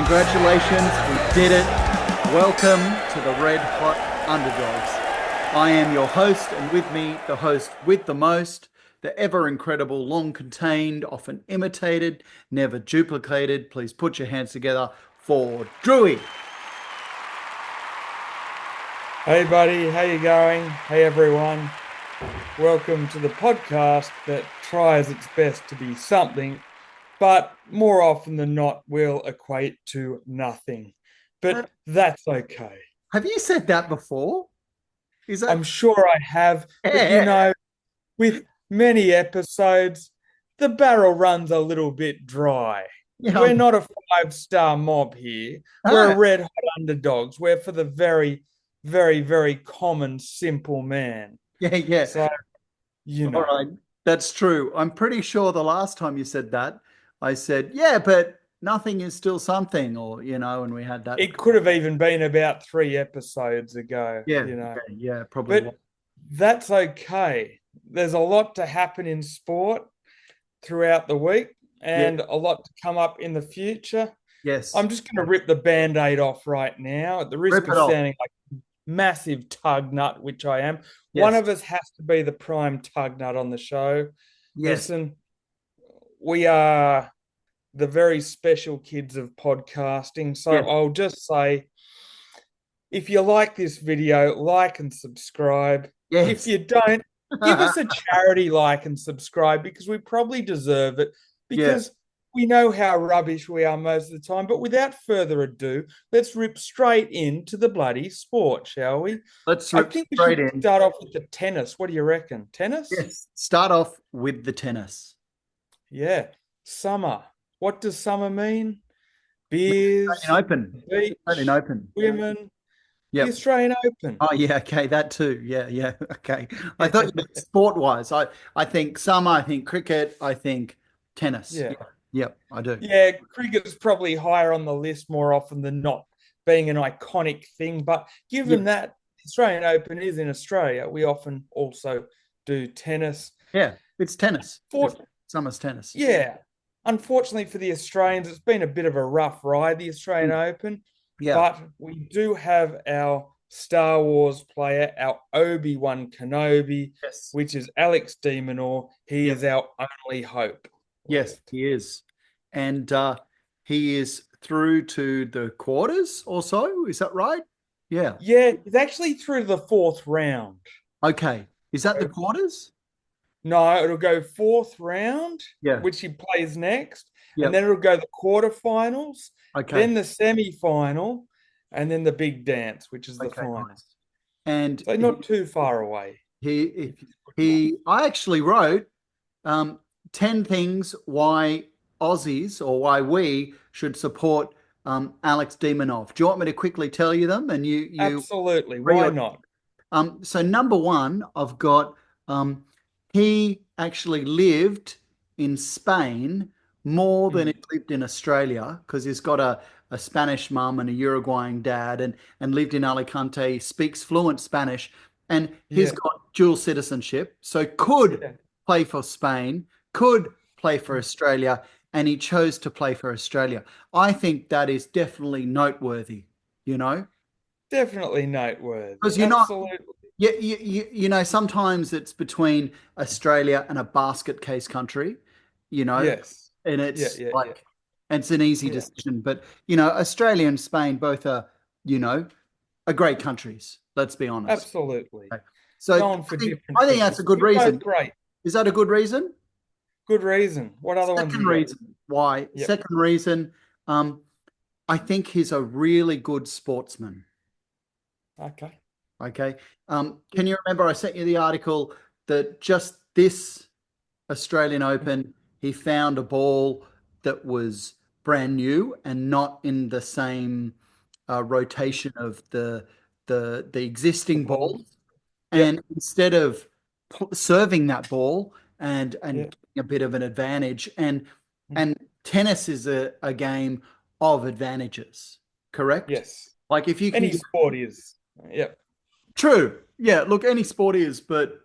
Congratulations, we did it. Welcome to the Red Hot Underdogs. I am your host, and with me, the host with the most, the ever incredible, long contained, often imitated, never duplicated. Please put your hands together for Drewy. Hey buddy, how you going? Hey everyone. Welcome to the podcast that tries its best to be something, but more often than not will equate to nothing. But that's okay. Have you said that before? Is that? I'm sure I have, but with many episodes, the barrel runs a little bit dry. Yeah, We're not a 5-star mob here. We're a red hot underdogs. We're for the very, very, very common, simple man. Yeah. So, All right, that's true. I'm pretty sure the last time you said that, I said, yeah, but nothing is still something, or, and we had that. It could have even been about 3 episodes ago. Yeah, yeah, probably. But that's okay. There's a lot to happen in sport throughout the week and a lot to come up in the future. Yes. I'm just going to rip the Band-Aid off right now at the risk of sounding like a massive tug nut, which I am. Yes. One of us has to be the prime tug nut on the show. Yes. Listen, we are the very special kids of podcasting. So I'll just say, if you like this video, like and subscribe. Yes. If you don't, give us a charity like and subscribe, because we probably deserve it, because we know how rubbish we are most of the time. But without further ado, let's rip straight into the bloody sport, shall we? Let's I think we should start off with the tennis. What do you reckon? Tennis? Yes. Start off with the tennis. Yeah. Summer. What does summer mean? Beers, Open. Beach, Open. Women. Yep. The Australian Open. Oh, yeah, okay, that too. Yeah, okay. I thought you meant sport-wise. I think summer, I think cricket, I think tennis. Yep, I do. Yeah, cricket's probably higher on the list more often than not, being an iconic thing. But given that the Australian Open is in Australia, we often also do tennis. Yeah, it's tennis. Summer's tennis. Yeah. Unfortunately for the Australians, it's been a bit of a rough ride, the Australian Open. Yeah. But we do have our Star Wars player, our Obi-Wan Kenobi, which is Alex de Minaur. He is our only hope. Yes, he is. And he is through to the quarters or so. Is that right? Yeah. Yeah, he's actually through to the 4th round. Okay. Is that the quarters? No, it'll go 4th round, Yeah. which he plays next. Yep. And then it'll go the quarterfinals, then the semi-final, and then the big dance, which is the final. Nice. And so not too far away. I actually wrote 10 things why Aussies, or why we should support Alex de Minaur. Do you want me to quickly tell you them? And you absolutely. Why not? So number one, I've got he actually lived in Spain more than he lived in Australia, because he's got a Spanish mum and a Uruguayan dad, and lived in Alicante, speaks fluent Spanish, and he's got dual citizenship, so could play for Spain, could play for Australia, and he chose to play for Australia. I think that is definitely noteworthy, Definitely noteworthy. Because you're not... Yeah, sometimes it's between Australia and a basket case country, Yes. And it's and it's an easy decision. But, Australia and Spain both are, are great countries. Let's be honest. Absolutely. Okay. So I think that's a good reason. Great. Is that a good reason? Good reason. What other ones? Second reason why? Yep. Second reason, I think he's a really good sportsman. Okay. Can you remember I sent you the article that just this Australian Open, he found a ball that was brand new and not in the same rotation of the existing balls, and instead of serving that ball and getting a bit of an advantage, and tennis is a game of advantages, correct? Yes. Like if you can, any sport is. Yep. True. Yeah. Look, any sport is, but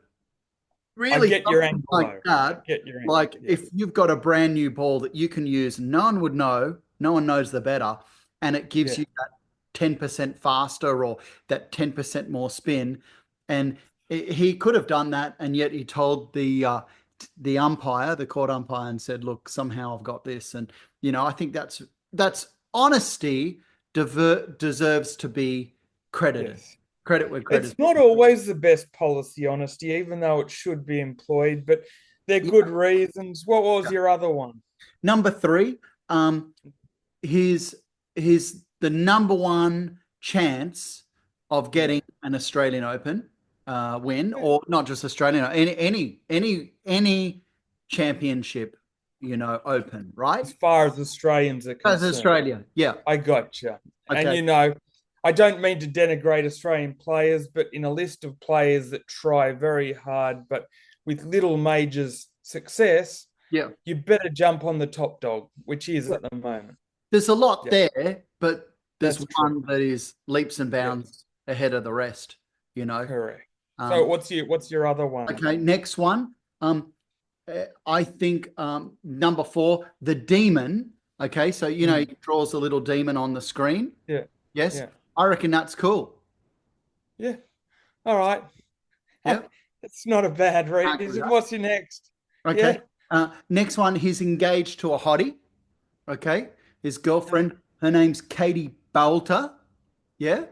really, I get your angle like that. Like if you've got a brand new ball that you can use, no one would know. No one knows the better. and it gives Yeah. you that 10% faster or that 10% more spin. And he could have done that, and yet he told the umpire, the court umpire, and said, "Look, somehow I've got this." And I think that's honesty deserves to be credited. Yes. Credit where credit. It's not always the best policy, honesty, even though it should be employed, but they're Yeah. good reasons. What was your other one? Number three, he's the number one chance of getting an Australian Open win, Yeah. or not just Australian, any championship, Open, right? As far as Australians are As concerned. Australia, yeah. I gotcha. And Okay. I don't mean to denigrate Australian players, but in a list of players that try very hard, but with little majors success, Yeah. you better jump on the top dog, which is at the moment. There's a lot Yeah, there, but there's that's true. one that is leaps and Yes, bounds ahead of the rest. correct. So Um, what's your other one? okay, next one. I think number four, the demon. Okay, so he Mm. draws a little demon on the screen. Yeah, Yes, yeah, I reckon that's cool. yeah. All right. Yeah. It's not a bad Can't do reason. that. What's your next? Okay. Yeah. Next one, he's engaged to a hottie. Okay, his Yeah. girlfriend. Her name's Katie Boulter. Yeah.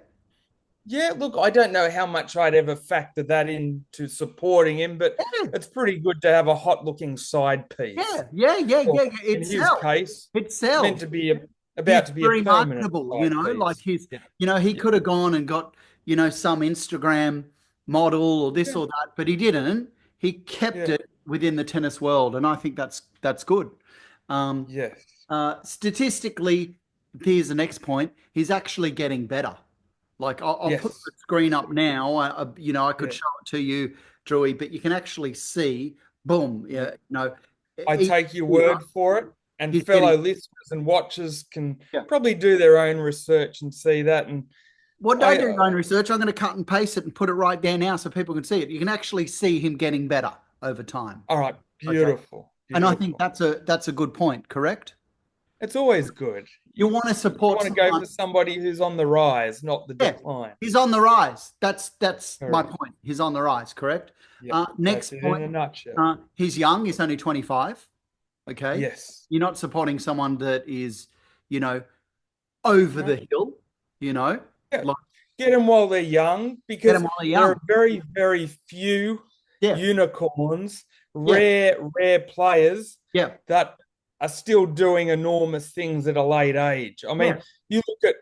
Yeah, look, I don't know how much I'd ever factor that into supporting him, but Yeah. it's pretty good to have a hot-looking side piece. Yeah. Yeah. Yeah. Or Yeah. in It his sells. case, It meant sells. to be He's about to be a very permanent marketable, side like piece. his, Yeah, he yeah, could have gone and got, some Instagram model or this yeah, or that, but he didn't. He kept yeah. it within the tennis world, and I think that's good. Um, Yes. Statistically, here's the next point. He's actually getting better. Like I'll put the Yes. screen up now. I could Yeah. show it to you, Drewy, but you can actually see, boom, Yeah. yeah, I each take your year word for it, and he's getting. fellow listeners and watchers can Yeah. probably do their own research and see that. And Well, don't I, do your own research. I'm going to cut and paste it and put it right there now so people can see it. You can actually see him getting better over time. all right, Okay. beautiful, And I think beautiful. that's a good point, correct? It's always good. You want to You support want to go for someone. somebody who's on the rise, not the Yeah, decline. he's on the rise. That's my Correct. point. He's on the rise, correct? Yep, that's Next it in point. a nutshell. He's young. He's only 25. Okay. Yes. You're not supporting someone that is, you know, over No. the hill, Yeah. like Get them while they're young get them because while they're there are young. very, very few Yeah. unicorns, Yeah. rare players Yeah. that are still doing enormous things at a late age. I mean, Yeah. you look at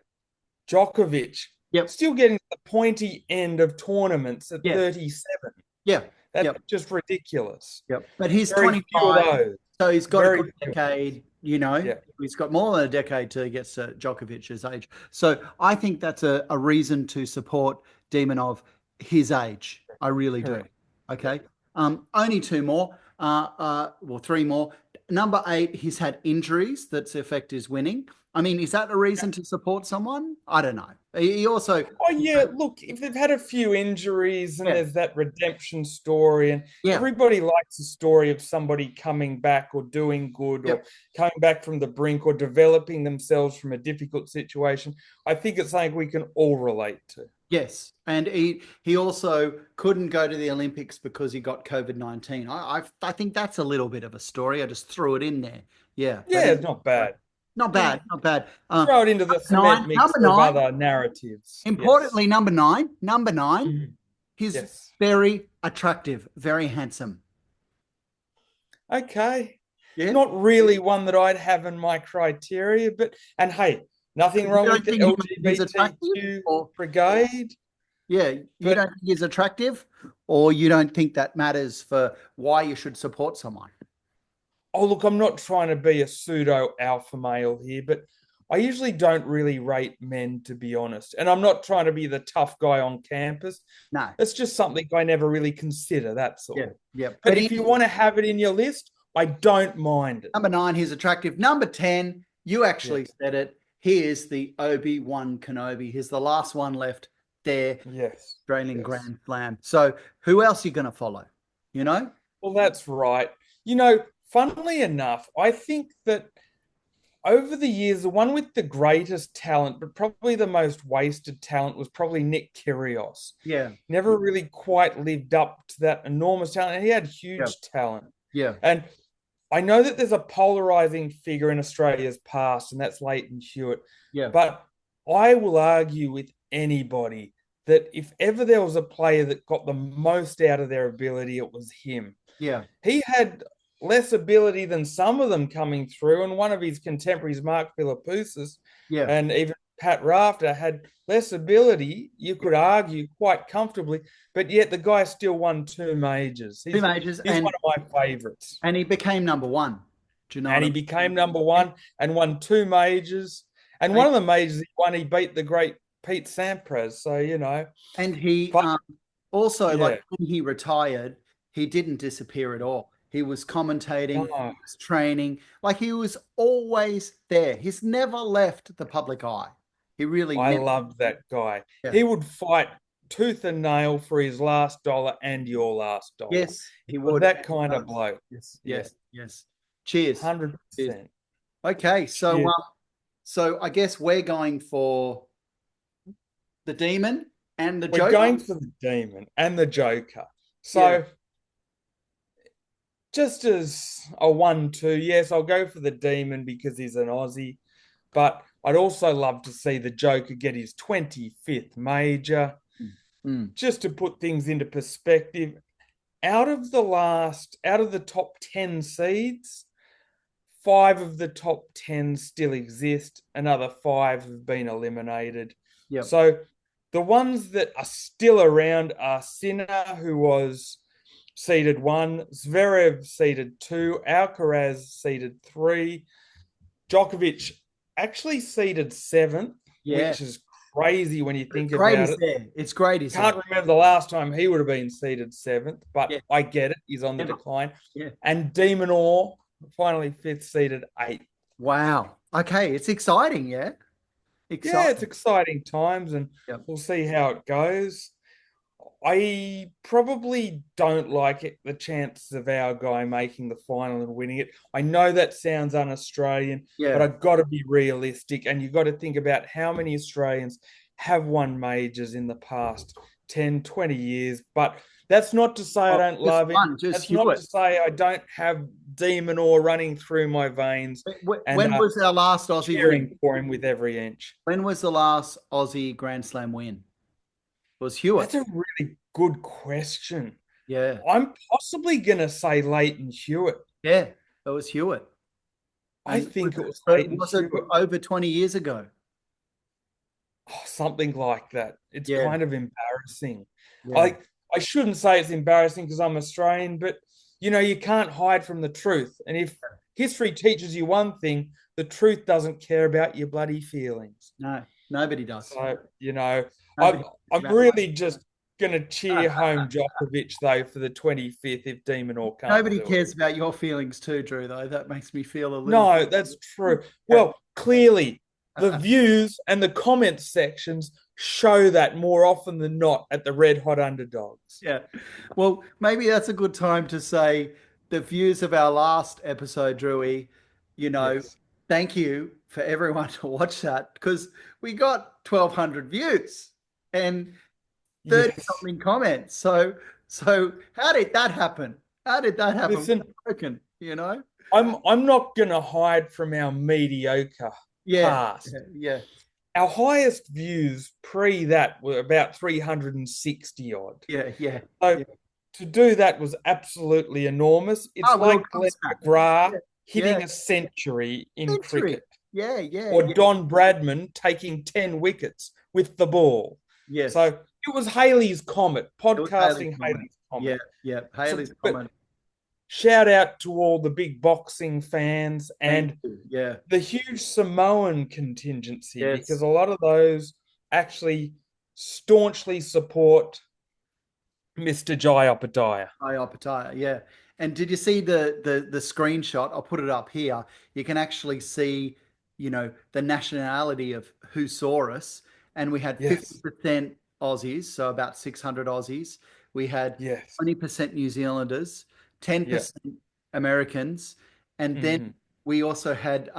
Djokovic, Yep. still getting to the pointy end of tournaments at Yeah. 37. Yeah. That's Yep. just ridiculous. Yep. But he's Very few of 25, those. so he's got a Very good few. decade, Yeah. He's got more than a decade to get to Djokovic's age. So I think that's a reason to support Demon of his age. I really do. Correct. Okay. Only two more. Well, three more. Number 8, he's had injuries that's affect his winning. I mean, is that a reason to support someone? I don't know. He also, Oh yeah, look, if they've had a few injuries and yeah, there's that redemption story, and yeah, everybody likes a story of somebody coming back or doing good or yep. coming back from the brink or developing themselves from a difficult situation. I think it's something we can all relate to. Yes, and he also couldn't go to the Olympics because he got COVID-19. I think that's a little bit of a story. I just threw it in there. Yeah, but Yeah, it's not bad. not Yeah, bad, not bad. throw it into the cement mix Number of nine. other narratives. Yes. Importantly, number nine, Mhm. he's Yes. very attractive, very handsome. Okay. Yeah, Not really one that I'd have in my criteria, but and hey, nothing you wrong don't with the think he's attractive, LGBTQ or brigade, yeah, you but don't think he's attractive, or you don't think that matters for why you should support someone. oh look, I'm not trying to be a pseudo alpha male here, but I usually don't really rate men, to be honest. And I'm not trying to be the tough guy on campus. No, It's just something I never really consider, that's yeah, all. yeah, But but if you want to have it in your list, I don't mind it. number 9, he's attractive. Number 10, you Yeah. actually said it. He is the Obi-Wan Kenobi. He's the last one left there, Yes. Australian Yes. Grand Slam. So who else are you going to follow? You know? Well, that's right. Funnily enough, I think that over the years, the one with the greatest talent, but probably the most wasted talent, was probably Nick Kyrgios. Yeah. Never really quite lived up to that enormous talent. And he had Yeah. huge talent. Yeah. And I know that there's a polarizing figure in Australia's past, and that's Leighton Hewitt. Yeah. But I will argue with anybody that if ever there was a player that got the most out of their ability, it was him. Yeah. He had less ability than some of them coming through, and one of his contemporaries, Mark Philippoussis, Yeah. and even Pat Rafter, had less ability, you could argue, quite comfortably, but yet the guy still won two majors. Two majors, He's and one of my favourites. and he became number one. Do you know And what I he mean? became number one and won two majors. And one And, of the majors he won, he beat the great Pete Sampras. So, and he but also, like yeah, when he retired, he didn't disappear at all. He was commentating, he no, was training, like he was always there. He's never left the public eye. He really I never. loved that guy. Yeah. He would fight tooth and nail for his last dollar and your last dollar. Yes, He he was would. that kind of bloke. Yes, Yeah, yes, yes. Cheers. Cheers. 100%. Okay, so Cheers. so I guess we're going for the demon and the We're Joker. going for the demon and the Joker. So Yeah. just as a 1-2, yes, I'll go for the demon because he's an Aussie. But I'd also love to see the Joker get his 25th major. Mm. Just to put things into perspective, out of the top 10 seeds, 5 of the top 10 still exist. Another 5 have been eliminated. Yep. So the ones that are still around are Sinner, who was seeded 1, Zverev seeded 2, Alcaraz seeded 3, Djokovic actually seeded 7th, Yeah. which is crazy when you think It's great about he's it. there. It's great he's Can't there. remember the last time he would have been seeded 7th, but Yeah. I get it. He's on the Never. decline. Yeah. And De Minaur, finally 5th seeded 8th. Wow. Okay, it's exciting, yeah. Yeah, it's Exciting. exciting times, and Yep. we'll see how it goes. I probably don't like it, the chances of our guy making the final and winning it. I know that sounds un-Australian, but Yeah. I've got to be realistic, and you've got to think about how many Australians have won majors in the past 10, 20 years. But that's not to say I don't Just love him. one, just That's not Hewitt. to say I don't have demon ore running through my veins and When was our last Aussie cheering win? for him with every inch. When was the last Aussie Grand Slam win? It was Hewitt. That's a really good question. Yeah. I'm possibly going to say Leighton Hewitt. Yeah, it was Hewitt. I And think it was but Leighton was it Hewitt. over 20 years ago? Oh, something like that. It's Yeah. kind of embarrassing. Yeah. I shouldn't say it's embarrassing because I'm Australian, but you can't hide from the truth. And if history teaches you one thing, the truth doesn't care about your bloody feelings. No, nobody does. So, Nobody I'm cares really just going to cheer home Djokovic, though, for the 25th if De Minaur can't Nobody do cares it. about your feelings too, Drew, though. That makes me feel a little. No, that's true. Well, clearly, the views and the comment sections show that more often than not at the Red Hot Underdogs. Yeah. Well, maybe that's a good time to say the views of our last episode, Drewy. Yes. Thank you for everyone to watch that because we got 1,200 views and 30 Yes. something comments. So how did that happen? How did that happen? Listen, Broken, I'm not going to hide from our mediocre past. Yeah. Our highest views pre that were about 360 odd. Yeah. So to do that was absolutely enormous. It's like Glenn McGrath hitting a century in cricket. Yeah. Or Don Bradman taking 10 wickets with the ball. Yes. So it was Haley's Comet, podcasting Haley's Comet. Yeah. Haley's Comet. Shout out to all the big boxing fans and the huge Samoan contingency, yes. because a lot of those actually staunchly support Mr. Jai Opetaia. Yeah. And did you see the screenshot? I'll put it up here. You can actually see, the nationality of who saw us. And we had 50% Aussies, so about 600 Aussies. We had 20% New Zealanders, 10% Americans, and then we also had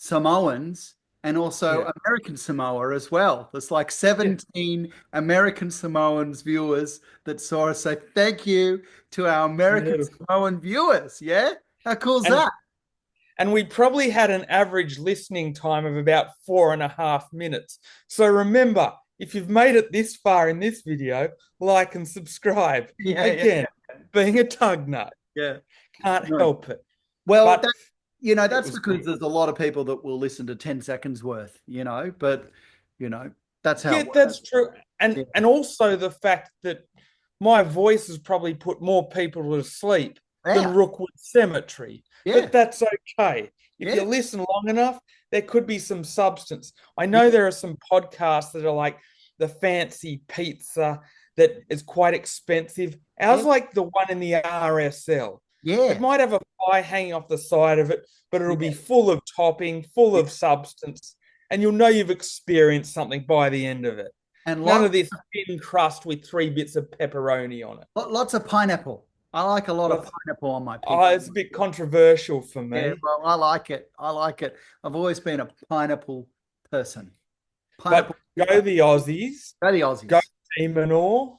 Samoans and also Yeah. American Samoa as well. There's like Yeah. 17 American Samoans viewers that saw us. So thank you to our American Beautiful. Samoan viewers. Yeah? How cool is And that? and we probably had an average listening time of about 4.5 minutes. So remember, if you've made it this far in this video, like and subscribe. Yeah, yeah, Again, being a tug nut, yeah. can't No. help it. Well, But it that's was because good. there's a lot of people that will listen to 10 seconds worth, but you know, that's how Yeah, it works. that's true. Yeah. And also the fact that my voice has probably put more people to sleep than Yeah. Rookwood Cemetery. Yeah. But that's okay. If Yeah. you listen long enough, there could be some substance. I Yeah. know there are some podcasts that are like the fancy pizza that is quite expensive. Yeah. Ours like the one in the RSL. It Yeah. might have a pie hanging off the side of it, but it'll Yeah. be full of topping, full Yeah. of substance, and you'll know you've experienced something by the end of it. And None of this thin crust with 3 bits of pepperoni on it. lots of pineapple. I like a lot of Lots- pineapple on my Oh, pizza. it's a bit controversial for Yeah, me. well, I like it. I like it. I've always been a pineapple person. But Pineapple go pizza. the Aussies, Go the go Aussies. Team Minaur.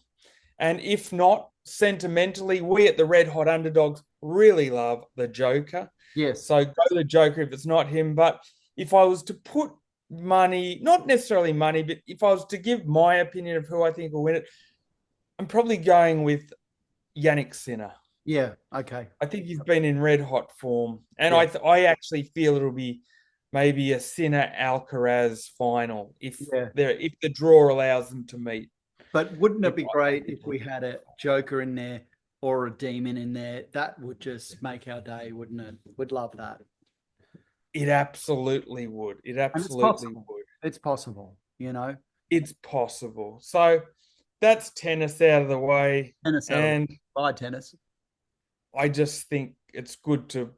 And if not, sentimentally, we at the Red Hot Underdogs really love the Joker. Yes. So go the Joker if it's not him. But if I was to put money, not necessarily money, but if I was to give my opinion of who I think will win it, I'm probably going with Yannick Sinner. Yeah. Okay. I think he's been in red hot form, and Yeah. I actually feel it'll be maybe a Sinner Alcaraz final Yeah. if the draw allows them to meet. But wouldn't In it be my great if opinion. we had a Joker in there or a demon in there? That would just make our day, wouldn't it? Would love that. It absolutely would. It And it's absolutely possible. would. It's possible. It's possible. So that's tennis out of the way, Tennis out of the and Bye, tennis. I just think it's good to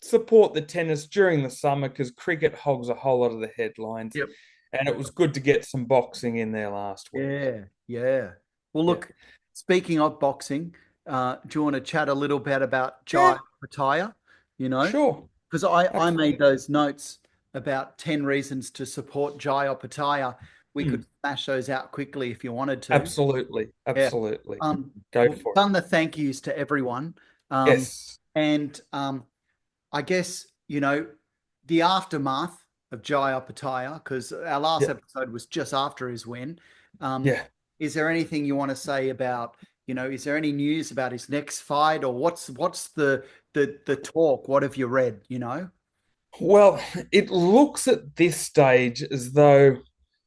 support the tennis during the summer because cricket hogs a whole lot of the headlines. Yep. And it was good to get some boxing in there last week. Yeah, yeah. Well, Yeah. look, speaking of boxing, do you want to chat a little bit about Yeah, Jai Opetaia? You know, sure. because I made Absolutely. those notes about 10 reasons to support Jai Opetaia. We Mm, could smash those out quickly if you wanted to. absolutely. Yeah. Absolutely. Um, Go we've for it. done the thank yous to everyone. Yes. And I guess, the aftermath of Jai Opetaia, because our last Yeah. episode was just after his win. Um, Yeah. is there anything you want to say about, is there any news about his next fight or what's the talk? What have you read? Well, it looks at this stage as though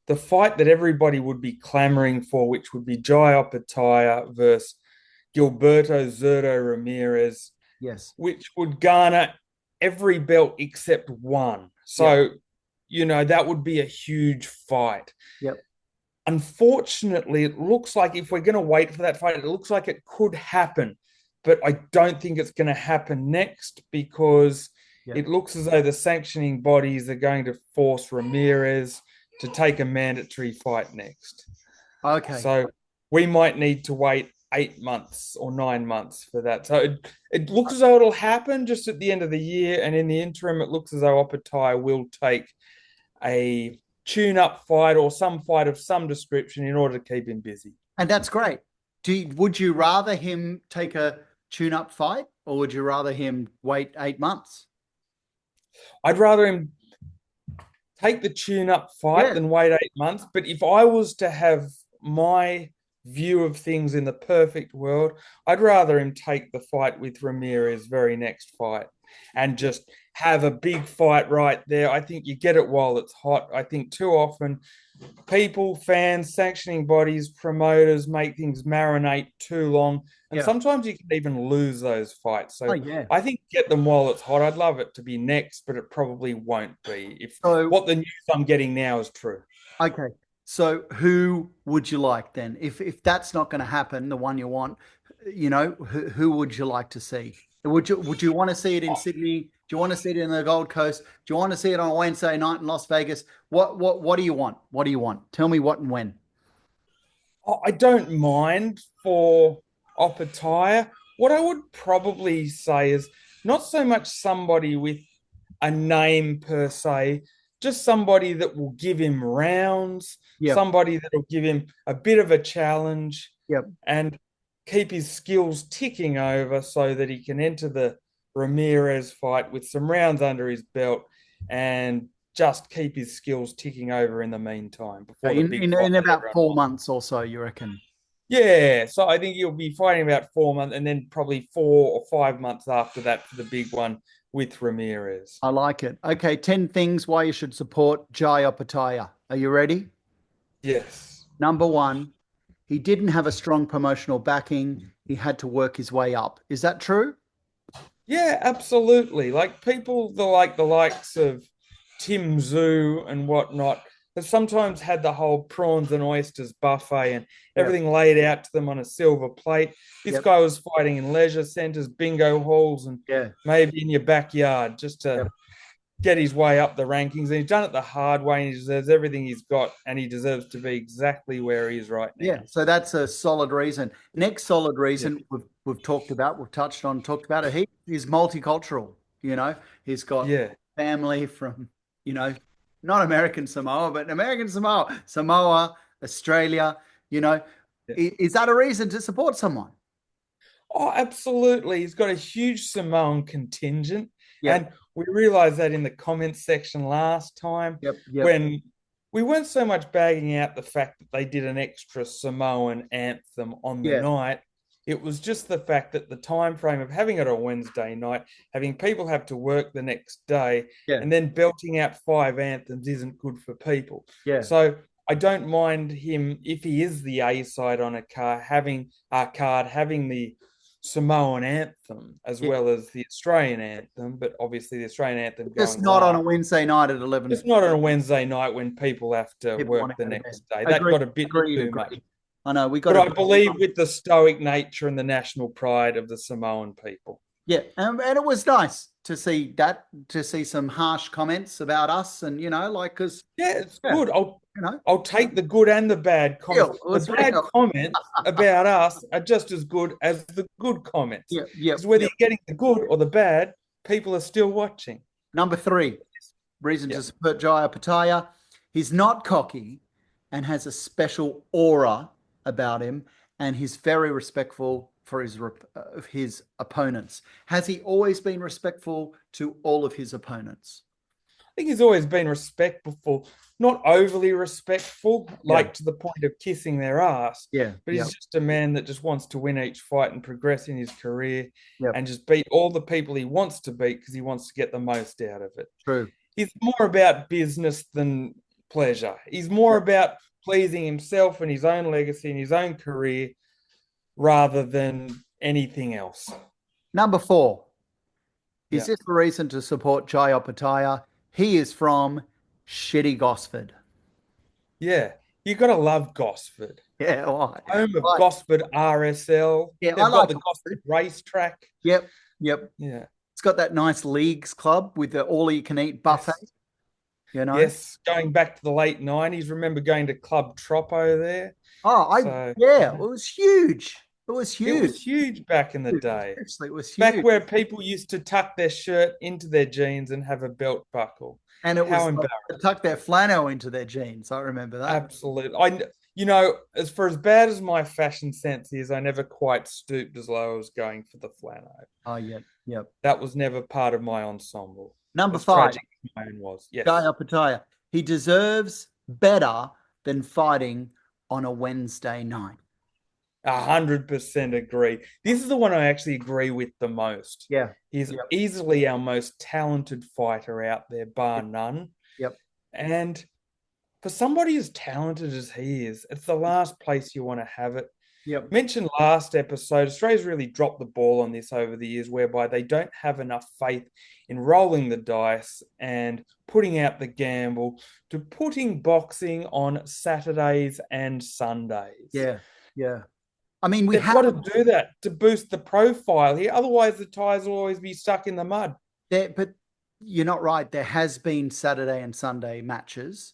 the fight that everybody would be clamoring for, which would be Jai Opetaia versus Gilberto Zurdo Ramirez, Yes. which would garner every belt except one. Yep. So, that would be a huge fight. Yep. Unfortunately, it looks like if we're going to wait for that fight, it looks like it could happen. But I don't think it's going to happen next because Yep. it looks as though the sanctioning bodies are going to force Ramirez to take a mandatory fight next. Okay. So we might need to wait 8 months or 9 months for that. So it looks as though it'll happen just at the end of the year. And in the interim, it looks as though Opetaia will take a tune-up fight or some fight of some description in order to keep him busy. And that's great. Would you rather him take a tune-up fight or would you rather him wait 8 months? I'd rather him take the tune-up fight Yeah. than wait 8 months. But if I was to have my view of things in the perfect world, I'd rather him take the fight with Ramirez very next fight and just have a big fight right there. I think you get it while it's hot. I think too often people, fans, sanctioning bodies, promoters make things marinate too long. And Yeah. sometimes you can even lose those fights. Oh, So yeah. I think get them while it's hot. I'd love it to be next, but it probably won't be if So, what the news I'm getting now is true. okay. So who would you like then? If that's not going to happen, the one you want, who would you like to see? Would you want to see it in Sydney? Do you want to see it in the Gold Coast? Do you want to see it on a Wednesday night in Las Vegas? What do you want? What do you want? Tell me what and when. I don't mind for Opetaia. What I would probably say is not so much somebody with a name per se, just somebody that will give him rounds, Yep. somebody that will give him a bit of a challenge Yep. and keep his skills ticking over so that he can enter the Ramirez fight with some rounds under his belt and just keep his skills ticking over in the meantime before the big fight In that about everyone 4 months or so, you reckon? yeah, so I think he'll be fighting about 4 months and then probably 4 or 5 months after that for the big one with Ramirez. I like it. Okay, 10 things why you should support Jai Opetaia. Are you ready? Yes. Number one, he didn't have a strong promotional backing. He had to work his way up. Is that true? Yeah, absolutely. Like people the likes of Tim Zoo and whatnot have sometimes had the whole prawns and oysters buffet and Yep. everything laid out to them on a silver plate. This Yep. guy was fighting in leisure centers, bingo halls, and Yeah. maybe in your backyard just to Yep. get his way up the rankings. And he's done it the hard way, and he deserves everything he's got, and he deserves to be exactly where he is right Yeah. now. So that's a solid reason. Next solid Yeah. reason we've talked about, we've touched on, talked about it. He's multicultural. He's got Yeah. family from, not American Samoa, but American Samoa, Samoa, Australia. You know, Yeah. is that a reason to support someone? Oh, absolutely. He's got a huge Samoan contingent. Yep. And we realized that in the comments section last time Yep. Yep. when we weren't so much bagging out the fact that they did an extra Samoan anthem on the Yeah. night. It was just the fact that the time frame of having it on Wednesday night, having people have to work the next day, Yeah. and then belting out 5 anthems isn't good for people. Yeah. So I don't mind him if he is the A side on a card having the Samoan anthem as Yeah. well as the Australian anthem, but obviously the Australian anthem Just going not on a last. Wednesday night at 11. It's not on a Wednesday night when people have to People work want to the go to bed. next day. That Agreed. got a bit Agreed. too much. Agreed. I know we got But to. I believe with the stoic nature and the national pride of the Samoan people. Yeah, and it was nice to see that, to see some harsh comments about us, and because Yeah, it's yeah, good. you know, I'll take the good and the bad real. comments. It The was bad real. comments about us are just as good as the good comments. Yeah, yeah, Because whether yeah. you're getting the good or the bad, people are still watching. Number three, reason Yeah. to support Jaya Pataya. He's not cocky and has a special aura about him, and he's very respectful for his opponents. Has he always been respectful to all of his opponents? I think he's always been respectful, not overly respectful, Yeah, like to the point of kissing their ass, yeah, but yeah, he's just a man that just wants to win each fight and progress in his career yeah. and just beat all the people he wants to beat because he wants to get the most out of it. True. He's more about business than pleasure. He's more Yeah. about pleasing himself and his own legacy and his own career rather than anything else. Number four. Is Yeah. this a reason to support Jai Opetaia? He is from shitty Gosford. Yeah. You got to love Gosford. Yeah, why? Home of Like, Gosford RSL. yeah, I They've got like the Gosford Gosford. racetrack. Yep, yep. Yeah. It's got that nice leagues club with the all-you-can-eat buffet, Yes. you know? Yes. Going back to the late 90s, remember going to Club Troppo there? So, Yeah, it yeah. was huge. It was It huge. was huge back in the day. Seriously, it was Back huge. where people used to tuck their shirt into their jeans and have a belt buckle. And it How was like embarrassing. they tucked their flannel into their jeans. I remember that. Absolutely. As for as bad as my fashion sense is, I never quite stooped as low as going for the flannel. Oh, yep, yep. That was never part of my ensemble. Number As five, tragic as mine was. Jai Yes. Opetaia. He deserves better than fighting on a Wednesday night. 100% agree. This is the one I actually agree with the most. Yeah. He's Yep. easily our most talented fighter out there, bar none. Yep. And for somebody as talented as he is, it's the last place you want to have it. Yep. Mentioned last episode, Australia's really dropped the ball on this over the years, whereby they don't have enough faith in rolling the dice and putting out the gamble to putting boxing on Saturdays and Sundays. Yeah. Yeah. I mean, we They've have got to do that to boost the profile here. Otherwise, the ties will always be stuck in the mud. there, but you're not right. There has been Saturday and Sunday matches.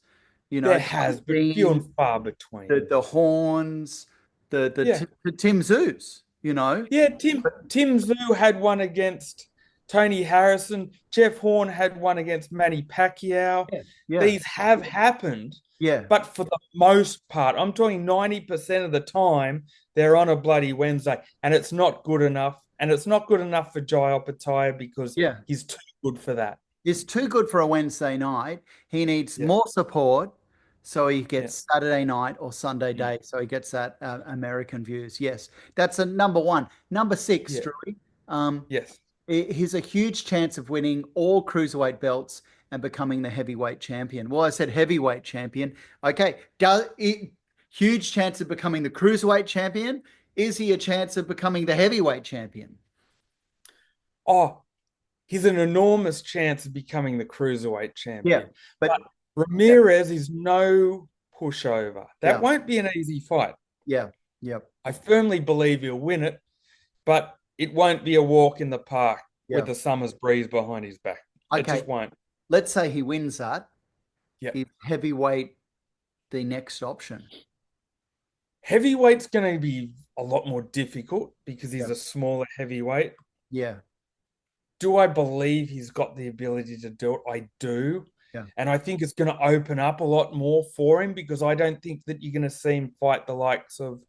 There has, but few and far between. The Horns, Yeah. the Tim Zoos. Yeah, Tim Zoo had one against Tony Harrison, Jeff Horn had one against Manny Pacquiao. Yeah. Yeah. These have happened, Yeah. but for the most part, I'm talking 90% of the time, they're on a bloody Wednesday, and it's not good enough. And it's not good enough for Jai Opetaia because Yeah. he's too good for that. It's too good for a Wednesday night. He needs Yeah, more support so he yeah, gets Saturday night or Sunday mm, day so he gets that American views. Yes, that's a number one. Number six, yeah, Drewy. Um, yes. he's a huge chance of winning all cruiserweight belts and becoming the heavyweight champion. Well, I said heavyweight champion. Okay, huge chance of becoming the cruiserweight champion? Is he a chance of becoming the heavyweight champion? Oh, he's an enormous chance of becoming the cruiserweight Yeah, champion. but But yeah, Ramirez is no pushover. That yeah, won't be an easy fight. yeah, yeah, I firmly believe he'll win it, but it won't be a walk in the park with yeah. the summer's breeze behind his back. It Okay, just won't. let's say he wins that. Yeah. Is heavyweight the next option? Heavyweight's going to be a lot more difficult because Yeah, he's a smaller heavyweight. yeah, Do I believe he's got the ability to do it? I do. yeah. And I think it's going to open up a lot more for him because I don't think that you're going to see him fight the likes of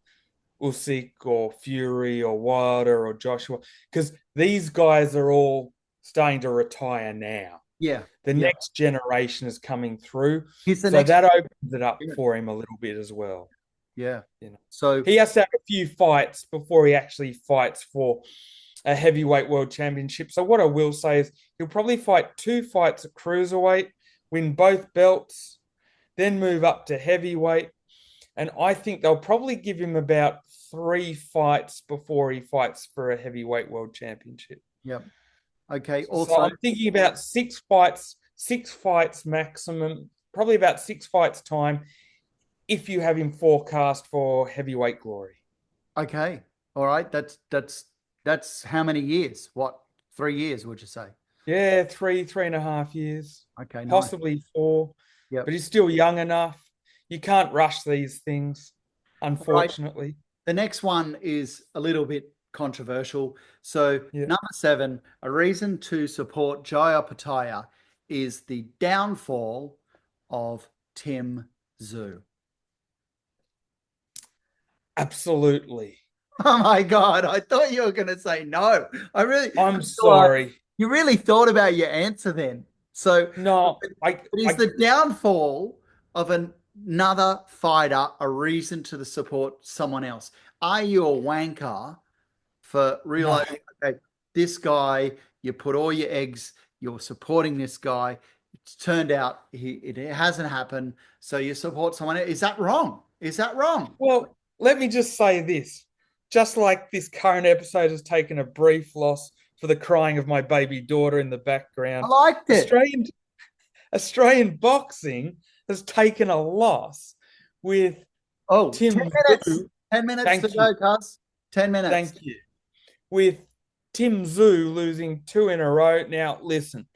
Usyk or Fury or Wilder or Joshua because these guys are all starting to retire now. Yeah, The yeah. next generation is coming through. He's the So next. that opens it up Yeah, for him a little bit as well. yeah. You know, So, he has to have a few fights before he actually fights for a heavyweight world championship. So what I will say is he'll probably fight 2 fights at cruiserweight, win both belts, then move up to heavyweight. And I think they'll probably give him about 3 fights before he fights for a heavyweight world championship. yeah. Okay. So Also, I'm thinking about 6 fights, 6 fights maximum, probably about 6 fights time if you have him forecast for heavyweight glory. okay. All right. That's how many years? What, 3 years, would you say? Yeah, 3.5 years, Okay, nice. possibly 4, but Yep. he's still young enough. You can't rush these things, All right. unfortunately. The next one is a little bit controversial. So, Yeah. number seven, a reason to support Jaya Pataya is the downfall of Tim Zhu. Absolutely. Oh my God, I thought you were going to say no. I I'm thought sorry. you really thought about your answer then. So, No, it is the downfall of another fighter a reason to support someone else. Are you a wanker for no. realizing, okay, this guy, you put all your eggs, you're supporting this guy. It's turned out it hasn't happened, so you support someone else. Is that wrong? Is that wrong? Well, let me just say this. Just like this current episode has taken a brief loss for the crying of my baby daughter in the I background, liked it. Australian boxing has taken a loss with Oh, Tim 10 minutes. Zhu. 10 minutes to Thank you. go, Cuz. 10 minutes. Thank you. With Tim Zhu losing 2 in a row. Now, listen,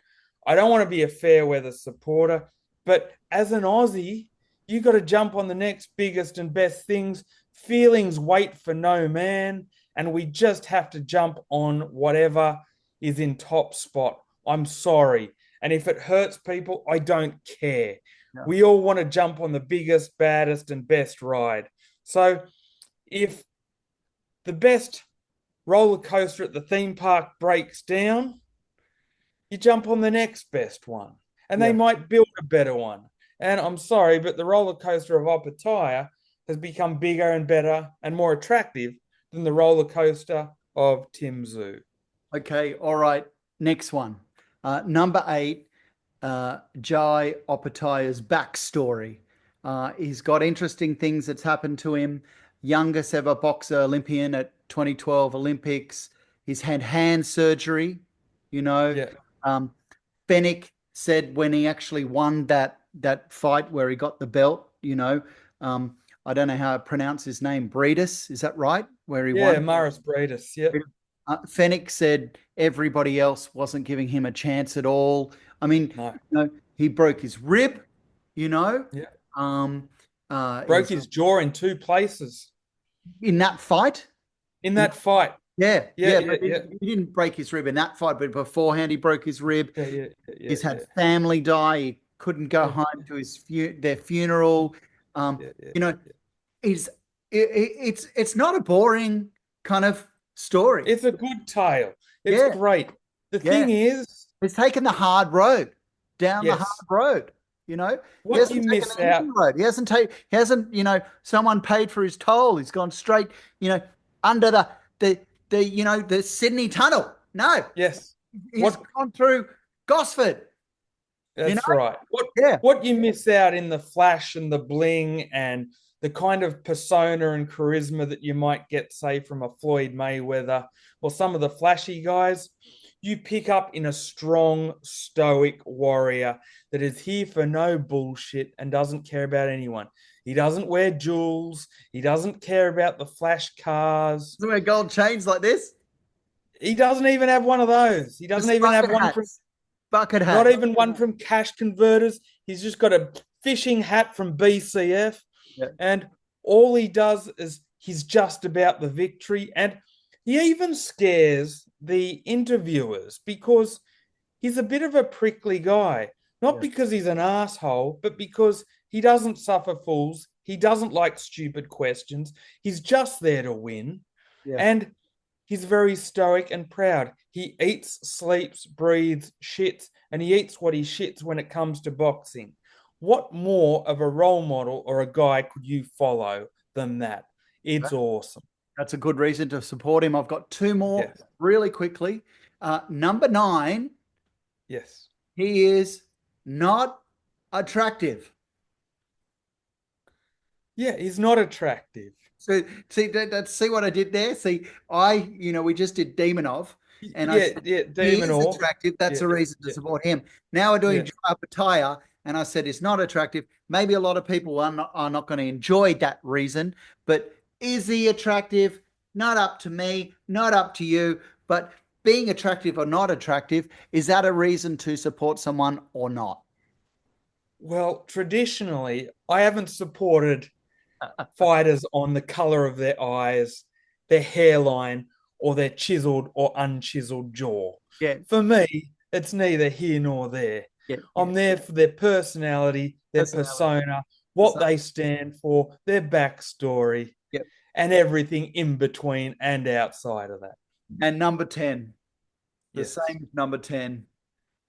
I don't want to be a fair weather supporter, but as an Aussie, you got to jump on the next biggest and best things. Feelings wait for no man, and we just have to jump on whatever is in top spot. I'm sorry. And if it hurts people, I don't care. Yeah. We all want to jump on the biggest, baddest, and best ride. So if the best roller coaster at the theme park breaks down, you jump on the next best one. And they Yeah. might build a better one. And I'm sorry, but the roller coaster of Opetaia has become bigger and better and more attractive than the roller coaster of Tim Zhu. Okay. All right. Next one. Number eight, Jai Opetaya's backstory. He's got interesting things that's happened to him. Youngest ever boxer Olympian at 2012 Olympics. He's had hand surgery, you know. Yeah. Um, Fennick said when he actually won that fight where he got the belt, I don't know how to pronounce his name, Breedis, is that right? Where he Yeah, won? Maris Breedis. Yeah. Fennick said everybody else wasn't giving him a chance at all. I mean, No. he broke his rib, you know, Yeah. um, Broke his jaw in 2 places in that fight. in that fight. Yeah, Yeah, yeah, yeah, but yeah, he didn't break his rib in that fight, but beforehand he broke his rib. yeah, yeah, yeah, He's had yeah, family die. He couldn't go yeah, home to their funeral. yeah, yeah, You know, yeah. is it's not a boring kind of story. It's a good tale. It's Yeah, great. The yeah. thing is, He's taken the hard road, down the hard yes, road. You know, he what you hasn't taken miss the easy out, road. He hasn't, someone paid for his toll. He's gone straight, under the the Sydney Tunnel. No, yes, he's what gone through Gosford. You know, that's right. yeah, What you miss out in the flash and the bling and the kind of persona and charisma that you might get, say, from a Floyd Mayweather or some of the flashy guys, you pick up in a strong, stoic warrior that is here for no bullshit and doesn't care about anyone. He doesn't wear jewels. He doesn't care about the flash cars. doesn't wear gold chains like this. He doesn't even have one of those. He doesn't Just even have bucket one from hats, bucket not hats. even one from Cash Converters. He's just got a fishing hat from BCF. Yeah, And all he does is he's just about the victory. And he even scares the interviewers because he's a bit of a prickly guy. Not yeah, because he's an asshole, but because he doesn't suffer fools. He doesn't like stupid questions. He's just there to win. yeah. And he's very stoic and proud. He eats, sleeps, breathes, shits, and he eats what he shits when it comes to boxing. What more of a role model or a guy could you follow than that? It's awesome. That's a good reason to support him. I've got two more Yes. really quickly. Number 9, Yes. he is not attractive. Yeah, he's not attractive. So see what I did there. See, we just did Demonov, and I Yeah, said yeah, he Demon is Orr. attractive. That's Yeah, a reason to yeah, support him. Now we're doing yeah. Opetaia, and I said he's not attractive. Maybe a lot of people are not going to enjoy that reason, but is he attractive? Not up to me, not up to you. But being attractive or not attractive, is that a reason to support someone or not? Well, traditionally, I haven't supported fighters on the color of their eyes, their hairline, or their chiseled or unchiseled jaw. Yeah, For me, it's neither here nor there. yeah, yeah. I'm there for their personality, their Personality. persona, what they stand for, their backstory, Yeah. and everything in between and outside of that. And number 10, the Yes. same as number 10.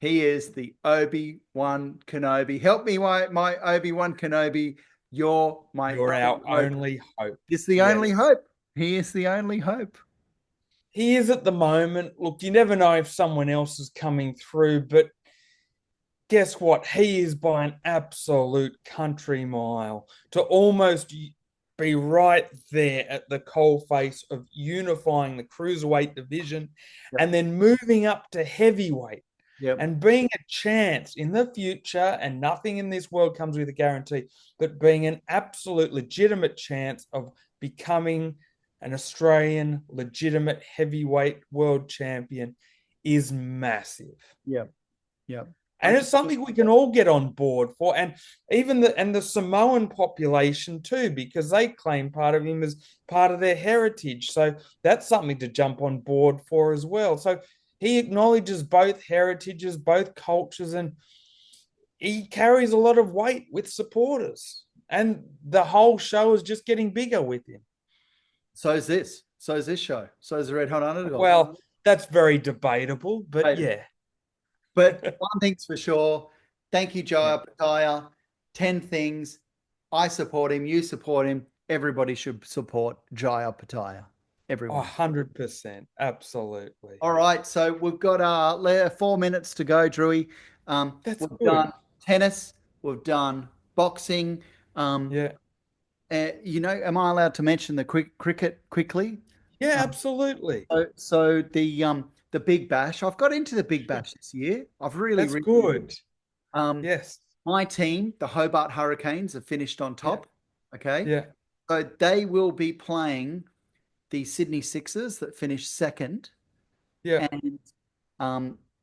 He is the Obi-Wan Kenobi. Help me, my Obi-Wan Kenobi. You're my You're only our hope. only hope. It's the only Yes. hope. He is the only hope. He is at the moment. Look, you never know if someone else is coming through, but guess what? He is by an absolute country mile to almost be right there at the coalface of unifying the cruiserweight division Yep. and then moving up to heavyweight Yep. and being a chance in the future. And nothing in this world comes with a guarantee, but being an absolute legitimate chance of becoming an Australian legitimate heavyweight world champion is massive. Yep. Yep. And it's something we can all get on board for, and even the Samoan population too, because they claim part of him as part of their heritage. So that's something to jump on board for as well. So he acknowledges both heritages, both cultures, and he carries a lot of weight with supporters. And the whole show is just getting bigger with him. So is this. So is this show. So is the Red Hot Underdogs. Well, that's very debatable, but Right. yeah. But one thing's for sure. Thank you, Yeah. Jaya Pataya. 10 things. I support him. You support him. Everybody should support Jaya Pataya. Everyone. 100%. Absolutely. All right, so we've got 4 minutes to go, Drewy. That's We've good. done tennis, we've done boxing. Yeah. Am I allowed to mention the cricket quickly? Yeah, Um, absolutely. so the Big Bash. I've got into the Big Bash this year. I've really, That's really. good. Um, Yes. my team, the Hobart Hurricanes, have finished on Yeah. top. Okay, Yeah. so they will be playing the Sydney Sixers that finished second. Yeah. And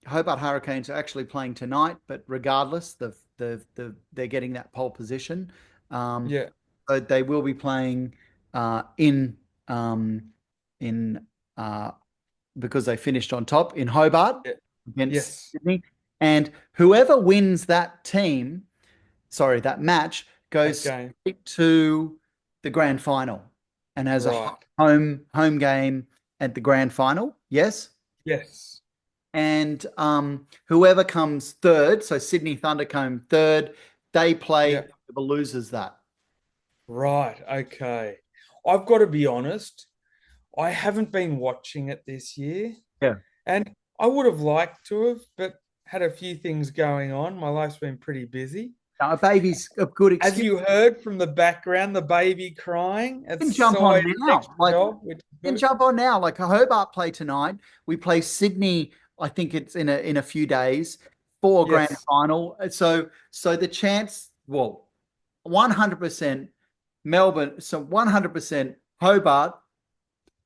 Hobart Hurricanes are actually playing tonight, but regardless, they're getting that pole position. Yeah. So they will be playing in in because they finished on top in Hobart Yeah. against Yes. Sydney. And whoever wins that match That goes game. straight to the grand final and has a Right. home game at the grand final. Yes. Yes. And whoever comes third, so Sydney Thunder come third, they play Yeah. whoever loses that. Right. Okay. I've got to be honest. I haven't been watching it this year, Yeah. and I would have liked to have, but had a few things going on. My life's been pretty busy. Now, a baby's a good As excuse. you heard from the background, the baby crying. You can It's jump so on it's an now. extra Like, job, which is you can good. jump on now. Like a Hobart play tonight. We play Sydney, I think it's in a few days for a grand Yes. final. So the chance, well, 100% Melbourne, so 100% Hobart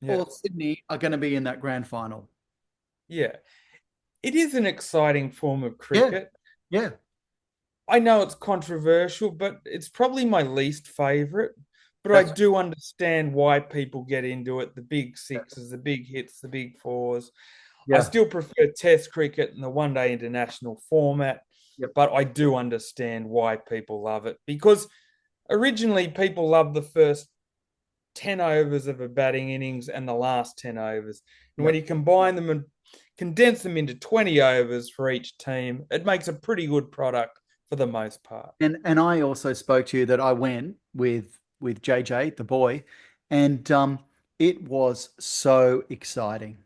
Yeah. or Sydney are going to be in that grand final. Yeah. It is an exciting form of Yeah, cricket. yeah, I know it's controversial, but it's probably my least favorite. But I that's do understand why people get into it. The big sixes, the big hits, the big fours. I yeah, still prefer Test cricket and the one day international format, yep. but I do understand why people love it because originally people loved the first 10 overs of a batting innings and the last 10 overs. And when Yep. you combine them and condense them into 20 overs for each team, it makes a pretty good product for the most part. And I also spoke to you that I went with JJ, the boy, and it was so exciting.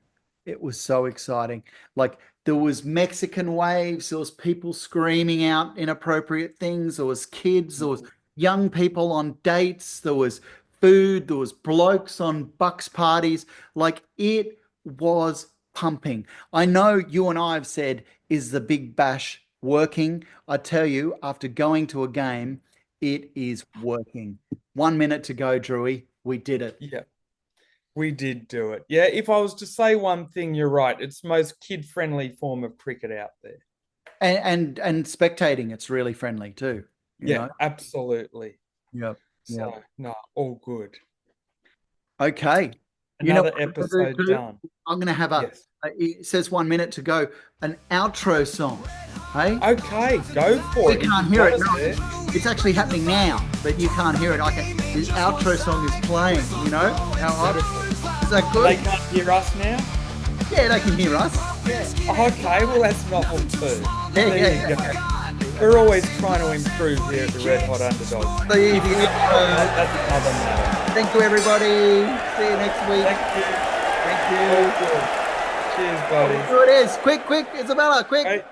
It was so exciting. Like there was Mexican waves, there was people screaming out inappropriate things, there was kids, there was young people on dates, there was food, there was blokes on bucks parties. Like it was pumping. I know you and I have said, is the Big Bash working? I tell you, after going to a game, it is working. 1 minute to go, Drewy. We did it. Yeah, we did do it. Yeah, if I was to say one thing, you're right. It's the most kid-friendly form of cricket out there. And spectating, it's really friendly too, you Yeah, know? absolutely. Yep. Yep. So, no, all good. Okay. You know Another what I'm gonna episode do? done. I'm gonna have Yes. it says 1 minute to go, an outro song. Hey? Okay, go for We it. If can't you've hear got it. us No, there. it's actually happening now, but you can't hear it. I can. This outro song is playing. You know is that They good? can't hear us now? Yeah, they can hear us. Okay, well, that's novel too. Yeah, There yeah, you yeah. go. We're always trying to improve here at the Red Hot Underdogs. So you, If we that's another matter. thank you, everybody. See you next week. Thank you. Thank All you. good. Cheers, buddies. Here it is. Quick, quick, Isabella, quick. Hey,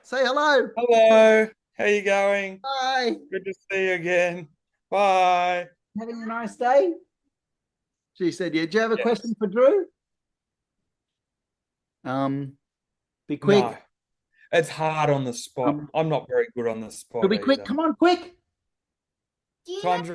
Say hello. hello. How you going? Bye. Good to see you again. Bye. Having a nice day. She said, yeah. Do you have a Yes. question for Drew? Um, be No, quick. it's hard on the spot. Um, I'm not very good on the so spot be quick. either. Come on, quick. Time's